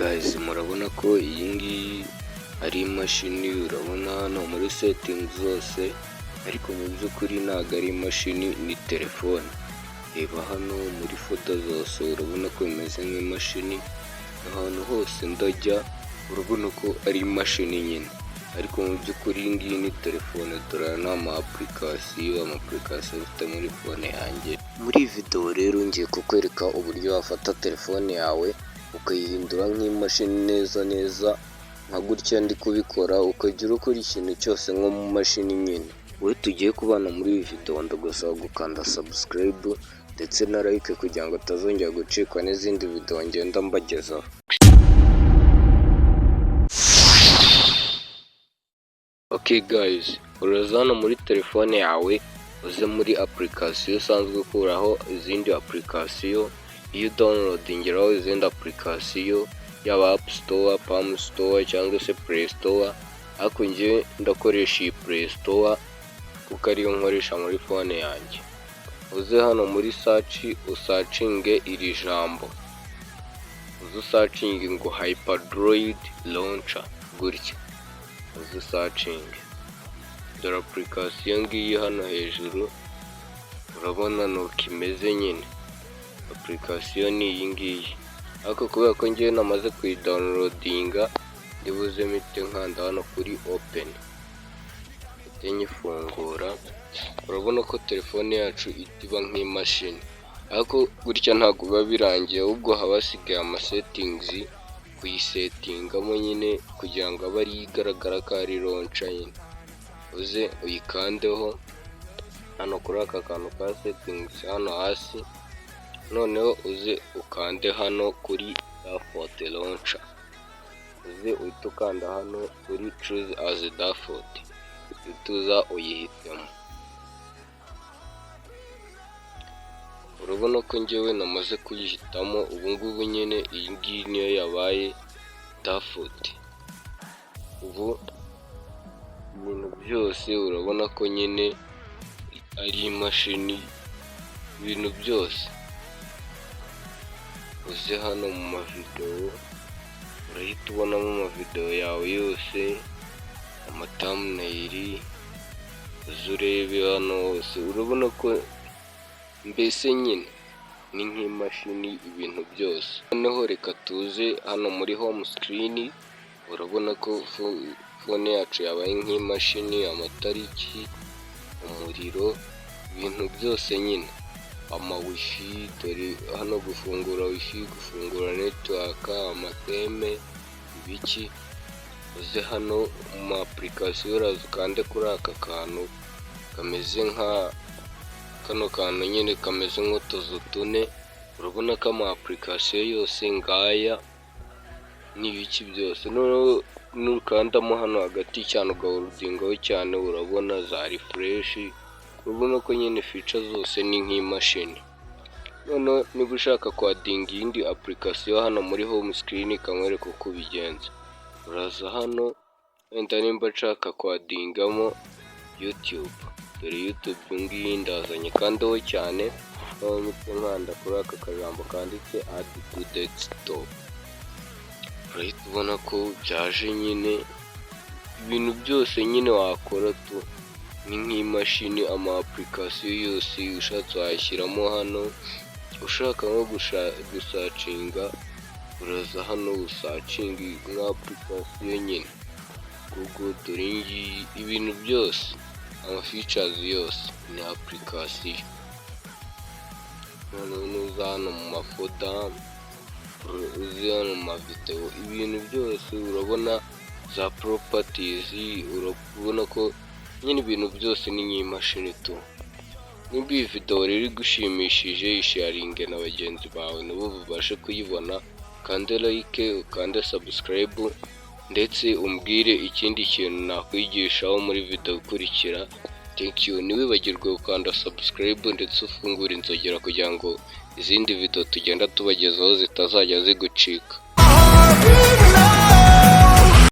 guys, murabona ko iyi ngiyi ari imashini. Urabona hano muri settings zose, ariko mu by'ukuri ntabwo ari imashini, ni telefone. Reba hano muri foto zose, urabona ko bimeze nk'imashini. Ahantu hose ndajya urabona ko ari imashini nyine, ariko mu by'ukuri iyi ngiyi ni telefone. Dore n'ama application ufite muri fone yanjye. Muri iyi video rero ngiye kukwereka uburyo wafata telefone yawe ukayihindura nk'imashini neza nka gutya ndi kubikora, ukajya ukora ikintu cyose nko mu mashini nyine. Wowe tugiye kubana muri iyi video, ndagusaba gukanda subscribe ndetse na like kugira ngo utazongera gucikwa n'izindi video ngenda mbagezaho. Okay guys, uraza hano muri telefone yawe, uze muri application usanzwe ukuraho izindi application, iyo downloadingiraho izindi application, yaba App Store, Palm Store cyangwa se Play Store. Ariko njye ndakoresha iyi Play Store kuko ariyo nkoresha muri phone yanjye. Uze hano muri search usacinge iri jambo, uze usacinge ngo Hyperdroid Launcher gutya, uze usacinge. Dore application ngiyi hano hejuru, urabona nuko imeze nyine. Application ni iyi ngiyi, ariko kubera ko njyewe namaze kuyidownloadinga, ndibuze mite nkanda hano kuri open, nyifungura. Urabona ko telefone yacu iba nk'imashini, ariko gutya ntabwo biba birangiye, ahubwo haba hasigaye ama settings kuyisetingamo nyine kugira ngo abe ari igaragara ko ari launcher nyine. Uze uyikandeho hano kuri aka kantu ka settings hano hasi, noneho uze ukande hano kuri default launcher, uze uhita ukanda hano kuri choose as default, utuza uyihitemo. Urabona ko njyewe namaze kuyihitamo, ubu ngubu nyine iyi ngiyi niyo yabaye default. Ubu ibintu byose urabona ko nyine ari imashini, ibintu byose. Uze hano mu mavideo, urahita ubonamo amavideo yawe yose, ama thumbnail, uze urebe hano hose. Urabona ko mbese nyine ni nk'imashini ibintu byose. Noneho reka tuze hano muri home screen, urabona ko phone yacu yabaye nk'imashini, amatariki, umuriro, ibintu byose nyine, ama wifi. Dore hano gufungura wifi, gufungura network, amateme, ibiki. Uze hano mu application uraza ukande kuri aka kantu kameze nka kano kantu nyine kameze nk'utuzu tune. Urabona ko ama application yose ngaya n'ibiki byose. Noneho nukandamo hano hagati cyane ugahurudingaho cyane, urabona za refresh. Urabona ko nyine feature zose ni nk'imashini. Noneho niba ushaka kwadinga iyindi application hano muri home screen, kamwereka uko ubigenza. Uraza hano, wenda nimba nshaka kwadingamo YouTube, dore YouTube ngiyi ndazanye kandeho cyane, noneho mpite nkanda kuri aka kajambo kanditse add to desktop. Urahita ubona ko byaje nyine, ibintu byose nyine wakora tu ni nk'imashini. Ama application yose ushatse wayashyiramo hano. Ushaka nko gusacinga, uraza hano usacinga nka application nyine Google. Dore ngiyi ibintu byose, ama features yose ni application. Noneho nuza hano mu mafoda, uzi hano mu mavideo, ibintu byose urabona za properties. Urabona ko nyine ibintu byose ni nk'imashini tu. Niba iyi video rero igushimishije, isharinge na bagenzi bawe nabo babashe kuyibona. Kande like, ukande subscribe, ndetse umbwire ikindi kintu nakwigishaho muri video ikurikira. Thank you. Ntiwibagirwe gukanda subscribe ndetse ufungura inzogera kugira ngo izindi video tugenda tubagezaho zitazajya zigucika.